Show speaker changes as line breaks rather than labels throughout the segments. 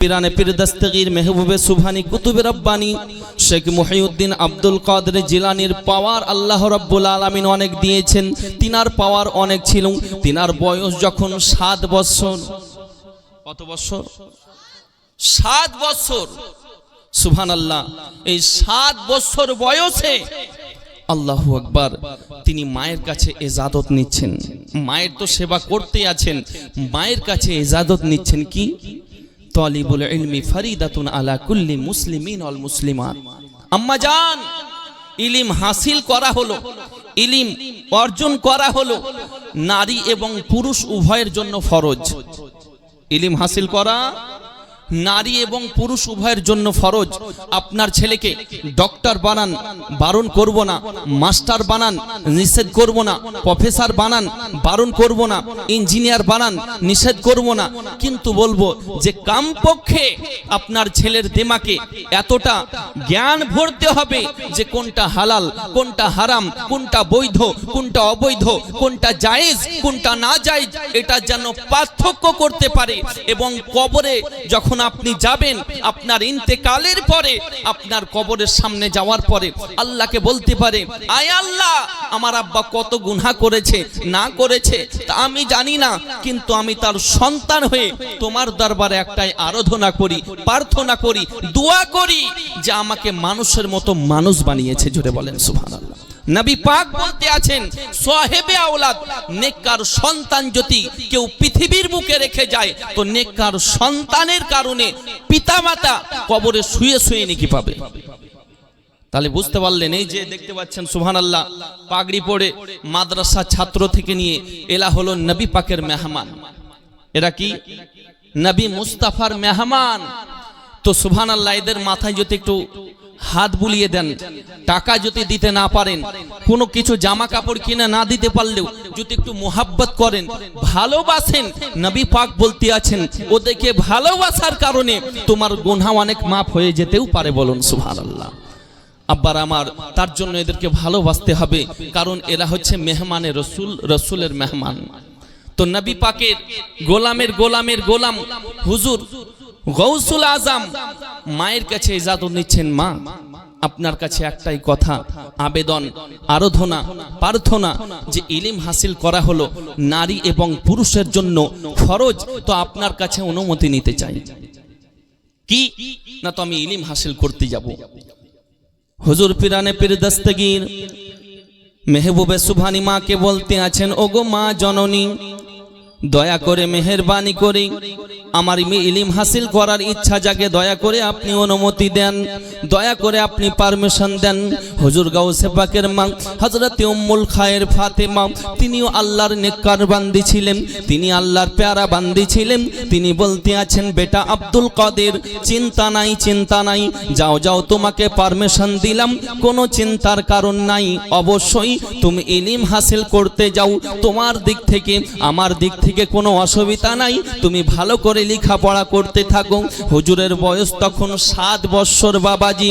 পিরানে পীর দস্তগীর মেহবুবে সুবহানী কুতুবে রব্বানী শেখ মুহিউদ্দিন আব্দুল কাদের জিলানীর পাওয়ার আল্লাহ রাব্বুল আলামিন অনেক দিয়েছেন। তিনার পাওয়ার অনেক ছিল। তিনার বয়স যখন 7 বছর, কত বছর? 7 বছর। সুবহানাল্লাহ। এই 7 বছর বয়সে আল্লাহু আকবার, তিনি মায়ের কাছে ইজাজত নিচ্ছেন। মায়ের তো সেবা করতে আছেন, মায়ের কাছে ইজাজত নিচ্ছেন কি? তালিবুল ইলমি ফরিদাতুন আলা কুল্লি মুসলিমিন ওয়াল মুসলিমাত। আম্মা জান, ইলম হাসিল করা হলো, ইলম অর্জন করা হলো নারী এবং পুরুষ উভয়ের জন্য ফরজ। ইলম হাসিল করা নারী এবং পুরুষ উভয়ের জন্য ফরজ। আপনার ছেলেকে ডক্টর বানান, বারণ করব না। মাস্টার বানান, নিষেধ করব না। প্রফেসর বানান, বারণ করব না। ইঞ্জিনিয়ার বানান, নিষেধ করব না। কিন্তু বলবো যে কমপক্ষে আপনার ছেলের দিমাগে এতটা জ্ঞান ভরতে হবে যে কোনটা হালাল, কোনটা হারাম, কোনটা বৈধ, কোনটা অবৈধ, কোনটা জায়েজ, কোনটা না জায়েজ, এটা যেন পার্থক্য করতে পারে। এবং কবরে যখন আপনি যাবেন, আপনার ইন্তেকালের পরে, আপনার কবরের সামনে যাওয়ার পরে আল্লাহকে বলতে পারে, আয় আল্লাহ, আমার আব্বা কত গুনাহ করেছে না করেছে তা আমি জানি না, কিন্তু আমি তার সন্তান হয়ে তোমার দরবারে একটাই আরাধনা করি, প্রার্থনা করি, দোয়া করি যে আমাকে মানুষের মতো মানুষ বানিয়েছে। জোরে বলেন সুবহানাল্লাহ। নবী পাক বলতে আছেন, সাহেবে আওলাদ, নেককার সন্তান যদি কেউ পৃথিবীর বুকে রেখে যায় তো নেককার সন্তানের কারণে পিতামাতা কবরে শুয়ে শুয়ে নেকি পাবে। তাহলে বুঝতে পারলেন, এই যে দেখতে পাচ্ছেন সুবহানাল্লাহ, পাগড়ি পরে মাদ্রাসা ছাত্র থেকে নিয়ে এরা হলো নবী পাকের মেহমান। এরা কি? নবী মুস্তাফার মেহমান। তো সুবহানাল্লাহ, এদের মাথায় যদি একটু হাত বুলিয়ে দেন, টাকা যদি দিতে না পারেন, কোনো কিছু জামা কাপড় কিনে না দিতে পারলেও যদি একটু মোহাব্বত করেন, ভালোবাসেন, নবী পাক বলতে আছেন ওদেরকে ভালোবাসার কারণে তোমার গুনাহ অনেক মাফ হয়ে যেতেও পারে। বলুন সুবহানাল্লাহ। আব্বার আমার, তার জন্য এদেরকে ভালোবাসতে হবে, কারণ এরা হচ্ছে মেহমানের রসুল, রসুলের মেহমান। তো নবী পাকের গোলামের গোলামের গোলাম হুজুর গৌসুল আজম মায়ের কাছে ইজাজত নিচ্ছেন। মা, আপনার কাছে একটাই কথা, আবেদন, আরাধনা, প্রার্থনা যে ইলম হাসিল করা হলো নারী এবং পুরুষের জন্য ফরজ, তো আপনার কাছে অনুমতি নিতে চাই। কি না, তো আমি ইলম হাসিল করতে যাব। হুজুর পিরানে পীর দস্তগীর মেহবুবে সুবহানী মাকে বলতে আছেন, ওগো মা জননী, দয়া করে মেহেরবানি করে আমার ইলম হাসিল করার ইচ্ছা জাগে, দয়া করে আপনি অনুমতি দেন, দয়া করে আপনি পারমিশন দেন। হুজুর গাউসে পাকের মা হযরতে উম্মুল খায়ের ফাতেমা, তিনিও আল্লাহর নেককার বান্দি ছিলেন, তিনি আল্লাহর প্যারা বান্দি ছিলেন। তিনি বলতে আছেন, বেটা আব্দুল কাদের, চিন্তা নাই, চিন্তা নাই, যাও যাও, তোমাকে পারমিশন দিলাম, কোনো চিন্তার কারণ নাই। অবশ্যই তুমি ইলম হাসিল করতে যাও, তোমার দিক থেকে আমার দিক থেকে কোনো অসুবিধা নাই, তুমি ভালো করে লেখাপড়া করতে থাকো। হুজুরের বয়স তখন 7 বছর। বাবাজি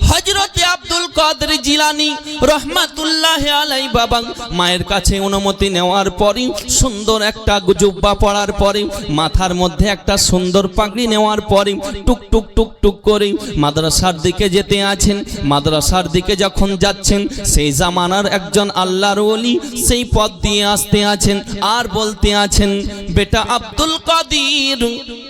হযরতে আব্দুল কাদের জিলানী রহমাতুল্লাহি আলাইহি বাবা মায়ের কাছে অনুমতি নেওয়ার পরে, সুন্দর একটা জুব্বা পরার পরে, মাথার মধ্যে একটা সুন্দর পাগড়ি নেওয়ার পরে টুক টুক টুক টুক করে মাদ্রাসার দিকে যেতে আছেন। মাদ্রাসার দিকে যখন যাচ্ছেন, সেই জামানার একজন আল্লাহর ওলি সেই পথ দিয়ে আসতে আছেন আর বলতে আছেন, বেটা আব্দুল কাদের,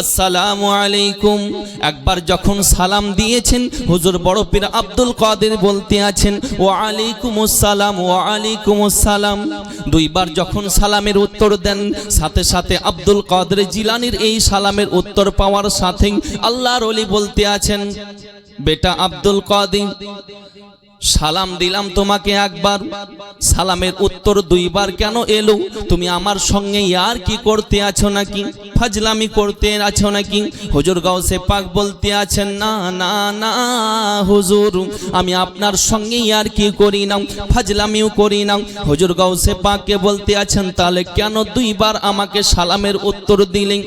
আসসালামু আলাইকুম। একবার যখন সালাম দিয়েছেন, হুজুর বড় পীর আব্দুল কাদের বলতে আছেন, ওয়া আলাইকুমুস সালাম, ওয়া আলাইকুমুস সালাম। 2 বার যখন সালামের উত্তর দেন, সাথে সাথে আব্দুল কাদের জিলানীর এই সালামের উত্তর পাওয়ার সাথে আল্লাহর ওলি বলতে আছেন, বেটা আব্দুল কাদের, সালাম দিলাম তোমাকে একবার, সালামের উত্তর 2 বার কেন এলো? তুমি আমার সঙ্গে ইয়ার কি করতে আছো নাকি, ফাজলামি করতে আছো নাকি? হুজুর গাউসে পাক বলতে আছেন, না না না হুজুর, আমি আপনার সঙ্গে ইয়ার কি করি না, ফাজলামিও করি না। হুজুর গাউসে পাককে বলতে আছেন, তাহলে কেন 2 বার আমাকে সালামের উত্তর দিলেন?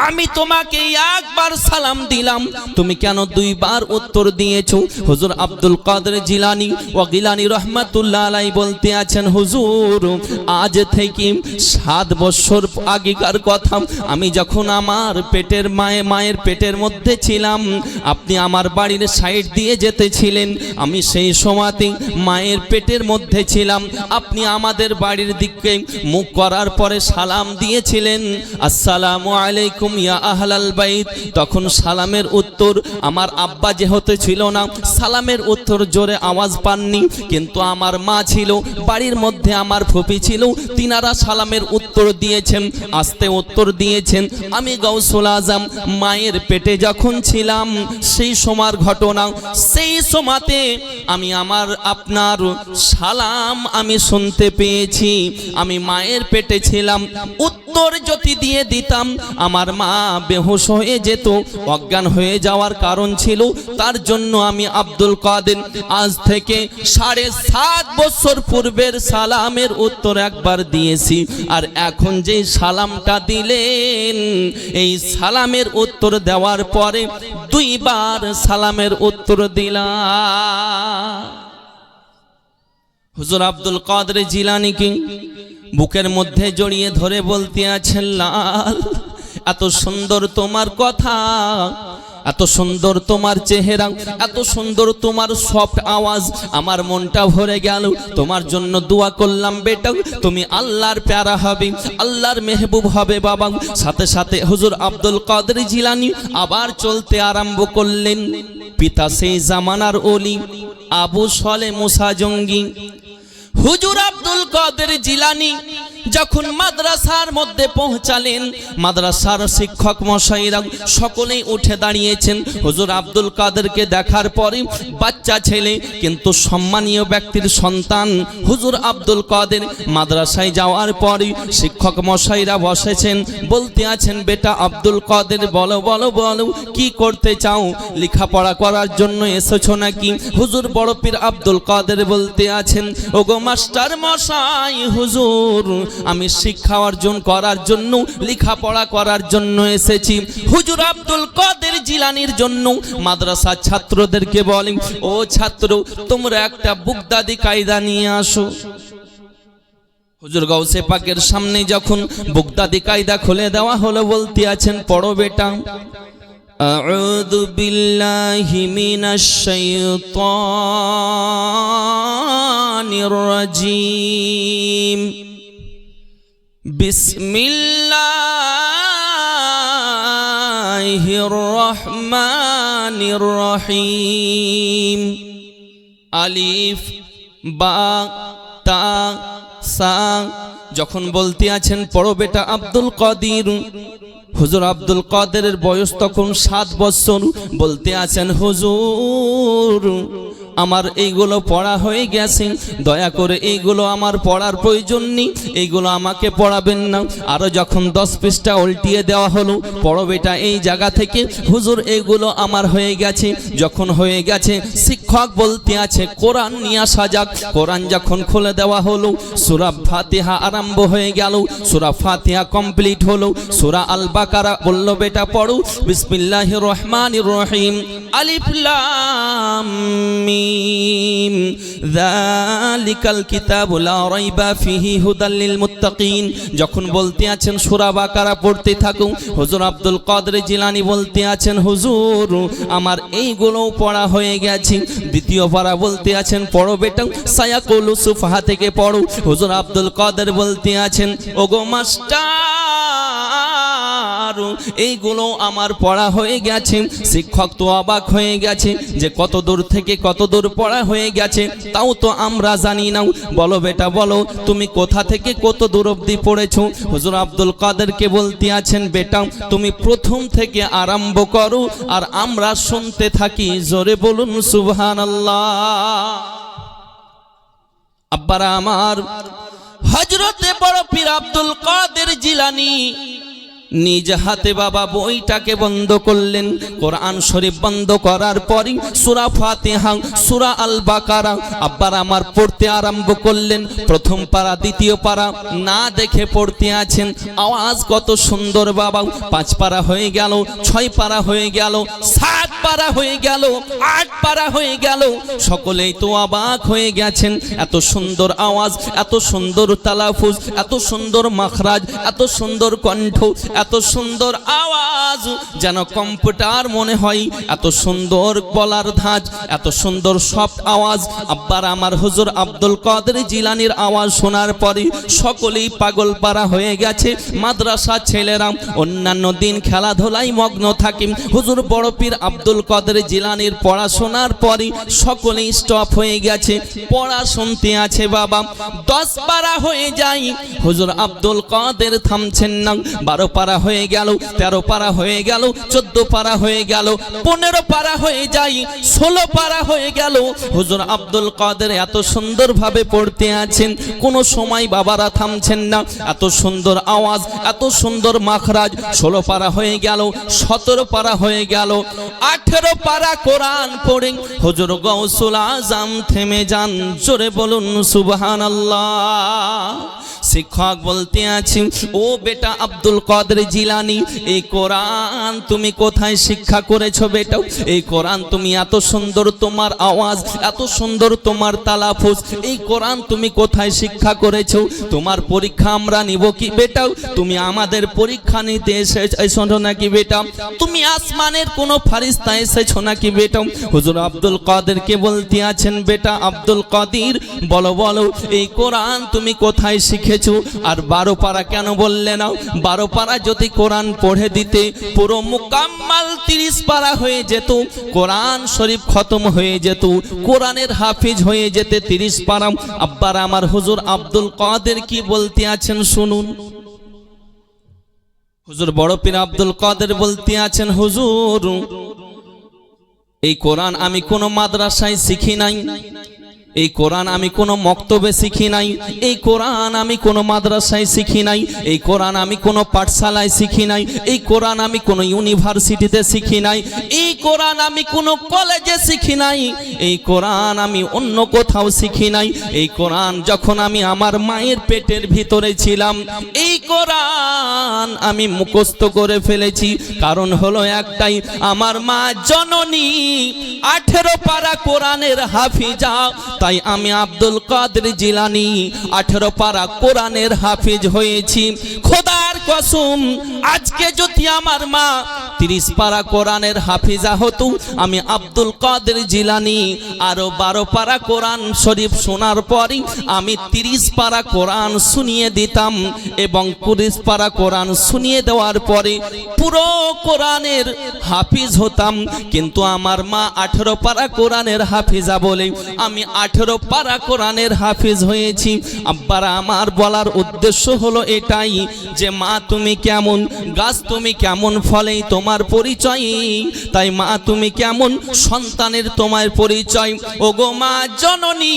আমি তোমাকে একবার সালাম দিলাম, তুমি কেন 2 বার উত্তর দিয়েছো? হুজুর আব্দুল কাদের জিলানী জিলানী ও গিলানী রাহমাতুল্লাহ আলাইহি বলতে আছেন, হুজুর আজ থেকে 7 বছর আগেকার কথা, আমি যখন আমার পেটের মায়ের পেটের মধ্যে ছিলাম, আপনি আমার বাড়ির সাইড দিয়ে যেতেছিলেন। আমি সেই সময়তে মায়ের পেটের মধ্যে ছিলাম। আপনি আমাদের বাড়ির দিকে মুখ করার পরে সালাম দিয়েছিলেন, আসসালামু আলাইকুম ইয়া আহলাল বাইত। তখন সালামের উত্তর আমার আব্বা যেহেতু ছিল না, সালামের উত্তর জোরে আওয়াজ পাননি, কিন্তু আমার মা ছিল, বাড়ির মধ্যে আমার ফুপি ছিল, তিনারা সালামের উত্তর দিয়েছেন, আস্তে উত্তর দিয়েছেন। আমি গাউসুল আজম মায়ের পেটে যখন ছিলাম সেই সময়ের ঘটনা, সেই সময়তে আমি আপনার সালাম আমি শুনতে পেয়েছি। আমি মায়ের পেটে ছিলাম, উত্তর যদি দিয়ে দিতাম আমার মা বেহুশ হয়ে যেত, অজ্ঞান হয়ে যাওয়ার কারণ ছিল। তার জন্য আমি আব্দুল কাদের আজ থেকে 7.5 বছর পূর্বের সালামের উত্তর একবার দিয়েছি, আর এখন যে সালামটা দিলেন এই সালামের উত্তর দেওয়ার পরে 2 বার সালামের উত্তর দিলাম। হুজুর আব্দুল কাদের জিলানীকে বুকের মধ্যে জড়িয়ে ধরে বলতে আছেন, লাল এত সুন্দর তোমার কথা, এত সুন্দর তোমার চেহারা, এত সুন্দর তোমার সফট আওয়াজ, আমার মনটা ভরে গেল। তোমার জন্য দোয়া করলাম বেটা, তুমি আল্লাহর প্যারা হবে, আল্লাহর মেহবুব হবে বাবা। সাথে সাথে হুজুর আব্দুল কাদের জিলানী আবার চলতে আরম্ভ করলেন। পিতা সেই জামানার ওলি আবু সলে মুসা জঙ্গি। হুজুর আব্দুল কাদের জিলানী যখন মাদ্রাসার মধ্যে পৌঁছালেন, মাদ্রাসার শিক্ষক মশাইরা সকলেই উঠে দাঁড়িয়েছেন। হুজুর আব্দুল কাদেরকে দেখার পরে বাচ্চা ছেলে কিন্তু সম্মানীয় ব্যক্তির সন্তান হুজুর আব্দুল কাদের মাদ্রাসায় যাওয়ার পরে শিক্ষক মশাইরা বসেছেন, বলতে আছেন, বেটা আব্দুল কাদের বলো বলো বলো কি করতে চাও, লেখাপড়া করার জন্য এসেছো নাকি? হুজুর বড় পীর আব্দুল কাদের বলতে আছেন, ওগো মাস্টার মশাই, হুজুর আমি শিক্ষা অর্জন করার জন্য, লেখাপড়া করার জন্য এসেছি। হুজুর আব্দুল কাদের জিলানীর জন্য মাদ্রাসার ছাত্রদেরকে বলেন, ও ছাত্র তোমরা একটা বুগদাদি কায়দা নিয়ে আসো। হুজুর গাউসে পাকের সামনে যখন বুগদাদি কায়দা খুলে দেওয়া হলো, বলতে আছেন, পড়ো বেটা। আউযু বিল্লাহি মিনাশ শাইতানির রাজীম, বিসমিল্লাহির রহমানির রহিম। আলিফ বা তা সা। যখন বলতে আছেন পড়ো বেটা আব্দুল কাদের, হুজুর আব্দুল কাদেরের বয়স তখন 7 বছর। বলতে আছেন, হুজুর আমার এইগুলো পড়া হয়ে গেছে, দয়া করে এইগুলো আমার পড়ার প্রয়োজন নেই, এইগুলো আমাকে পড়াবেন না। আরও যখন 10 পৃষ্ঠা উল্টিয়ে দেওয়া হলো, পড়ো বেটা এই জায়গা থেকে, হুজুর এইগুলো আমার হয়ে গেছে। যখন হয়ে গেছে শিক্ষক বলতে আছে, কোরআন নিয়ে আসা যাক। কোরআন যখন খুলে দেওয়া হলো, সূরা ফাতিহা আরম্ভ হয়ে গেল, সূরা ফাতিহা কমপ্লিট হলো। সূরা আল বাকারা বলল, বেটা পড়ো, বিসমিল্লাহির রহমানির রহিম, আলিফ লাম মিম যালিকাল কিতাবু লা রাইবা ফিহি হুদাল লিল মুত্তাকিন। যখন বলতে আছেন সূরা বাকারা পড়তে থাকুন, হুজুর আব্দুল কাদের জিলানী বলতে আছেন, হুজুর আমার এইগুলো পড়া হয়ে গেছে। দ্বিতীয় পারা বলতে আছেন, পড়ো বেটা সায়াকুলু সুফাহা থেকে পড়ো। হুজুর আব্দুল কাদের বলতে আছেন, ওগো মাস্টার এইগুলো আমার পড়া হয়ে গেছে। শিক্ষক তো অবাক হয়ে গেছে যে কত দূর থেকে কত দূর পড়া হয়ে গেছে, তাও তো আমরা জানি না। বলো বেটা বলো, তুমি কোথা থেকে কত দূর অবধি পড়েছো? হুজুর আব্দুল কাদেরকে বলতে আছেন, বেটা তুমি প্রথম থেকে আরম্ভ করো আর আমরা শুনতে থাকি। জোরে বলুন সুবহানাল্লাহ। আব্বারা আমার, হযরতে বড় পীর আব্দুল কাদের জিলানী নিজ হাতে বাবা বইটাকে বন্ধ করলেন। কোরআন শরীফ বন্ধ করার পরই সূরা ফাতিহা, সূরা আল বাকারা আব্বার আমার পড়তে আরম্ভ করলেন। প্রথম পারা, দ্বিতীয় পারা না দেখে পড়তে আছেন। আওয়াজ কত সুন্দর বাবা। 5 পারা হয়ে গেল, 6 পারা হয়ে গেল, 7 পারা হয়ে গেল, 8 পারা হয়ে গেল। সকলেই তো অবাক হয়ে গেছেন। এত সুন্দর আওয়াজ, এত সুন্দর তালাফুজ, এত সুন্দর মাখরাজ, এত সুন্দর কণ্ঠ, এত সুন্দর আওয়াজ, যেন কম্পিউটার মনে হয়। এত সুন্দর বলার ধাঁচ, এত সুন্দর সফট আওয়াজ। আব্বার আমার হুজুর আব্দুল কাদের জিলানীর আওয়াজ শোনার পরে সকলেই পাগল পারা হয়ে গেছে। মাদ্রাসা ছেলেরা অন্যান্য দিন খেলাধুলায় মগ্ন থাকে। হুজুর বড় পীর আব্দুল কাদের জিলানীর পড়াশোনার পরে সকলেই স্টপ হয়ে গেছে, পড়া শুনতে আছে বাবা। 10 পারা হয়ে যায়, হুজুর আব্দুল কাদের থামছেন না। 12 পারা হয়ে গেল, 13 পারা হয়ে গেল, 14 পারা হয়ে গেল, 15 পারা হয়ে যায়, 16 পারা হয়ে গেল। হুজুর আব্দুল কাদের এত সুন্দরভাবে পড়তে আছেন, কোনো সময় বাবারা থামছেন না। এত সুন্দর আওয়াজ, এত সুন্দর মাখরাজ। 16 পারা হয়ে গেল, 17 পারা হয়ে গেল, 18 পারা কোরআন পড়ে হুজুর গৌসুল আজম থেমে যান। জোরে বলুন সুবহানাল্লাহ। শিক্ষক বলতে আছি, ও বেটা আব্দুল কাদের জিলানী, এই কোরআন তুমি কোথায় শিক্ষা করেছো বেটা? এই কোরআন তুমি এত সুন্দর তোমার আওয়াজ, এত সুন্দর তোমার তালাফুজ, এই কোরআন তুমি কোথায় শিক্ষা করেছো? তোমার পরীক্ষা আমরা নিব কি বেটা? তুমি আমাদের পরীক্ষা নিতে এসেছো নাকি বেটা? তুমি আসমানের কোনো ফারিস্তা এসেছো নাকি বেটা? হুজুর আব্দুল কাদেরকে বলতে আছেন, বেটা আব্দুল কাদের বলো বলো, এই কোরআন তুমি কোথায় শিখেছো? আর 12 পারা কেন বললে না? 12 পারা যদি কোরআন পড়ে দিতে পুরো মুকাম্মাল 30 পারা হয়ে যেত, কোরআন শরীফ খতম হয়ে যেত, কোরআনের হাফিজ হয়ে যেতে 30 পারা। আব্বার আমার হুজুর আব্দুল কাদের কি বলতে আছেন শুনুন। হুজুর বড় পীর আব্দুল কাদের বলতে আছেন, হুজুর এই কোরআন আমি কোনো মাদ্রাসায় শিখি নাই, এই কোরআন আমি কোনো মক্তবে শিখি নাই, এই কোরআন আমি কোনো মাদ্রাসায় শিখি নাই, এই কোরআন আমি কোনো পাঠশালায় শিখি নাই, এই কোরআন আমি কোনো ইউনিভার্সিটিতে শিখি নাই, এই কোরআন আমি কোনো কলেজে শিখি নাই, এই কোরআন আমি অন্য কোথাও শিখি নাই। এই কোরআন যখন আমি আমার মায়ের পেটের ভিতরে ছিলাম, এই কোরআন আমি মুখস্থ করে ফেলেছি। কারণ হলো একটাই, আমার মা জননী 18 পারা কোরআনের হাফিজা। তাই আমি আব্দুল কাদের জিলানী 18 পারা কোরআনের হাফিজ হয়েছি। খোদার কসম, আজকে যদি আমার মা 30 পারা কোরআনের হাফিজা হতো, আমি আব্দুল কাদের জিলানী আরো 12 পারা কোরআন শরীফ শোনার পরই আমি 30 পারা কোরআন শুনিয়ে দিতাম, এবং 20 পারা কোরআন শুনিয়ে দেওয়ার পরে পুরো কোরআনের হাফিজ হতাম। কিন্তু আমার মা 18 পারা কোরআনের হাফিজা বলে আমি 18 পারা কোরআনের হাফিজ হয়েছি। আব্বারা আমার বলার উদ্দেশ্য হলো এটাই যে মা তুমি কেমন গাছ, তুমি কেমন ফলেই তোমার পরিচয়। তাই মা তুমি কেমন সন্তানের তোমার পরিচয়। ওগো মা জননী,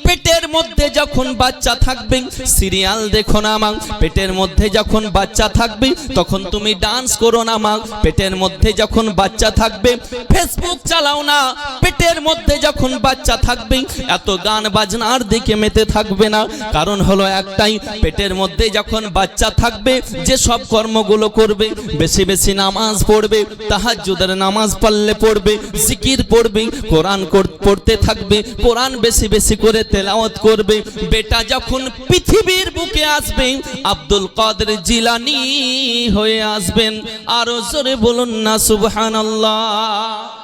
পেটের মধ্যে যখন বাচ্চা থাকবে সিরিয়াল দেখো না মা, পেটের মধ্যে যখন বাচ্চা থাকবে তখন তুমি ডান্স করো না মা, পেটের মধ্যে যখন বাচ্চা থাকবে ফেসবুক চালাও না, পেটের মধ্যে যখন বাচ্চা থাকবে এত গান বাজনার দিকে মেতে থাকবে না। কারণ হলো একটাই, পেটের মধ্যে যখন বাচ্চা থাকবে যে সব কর্মগুলো করবে, বেশি বেশি নামাজ পড়বে, তাহাজ্জুদের নামাজ পারলে পড়বে, জিকির পড়বে, কোরআন পড়তে থাকবে, কোরআন বেশি বেশি করে তেলাওয়াত করবে। বেটা যখন পৃথিবীর বুকে আসবে আব্দুল কাদের জিলানী হয়ে আসবেন। আরো জোরে বলুন না সুবহানাল্লাহ।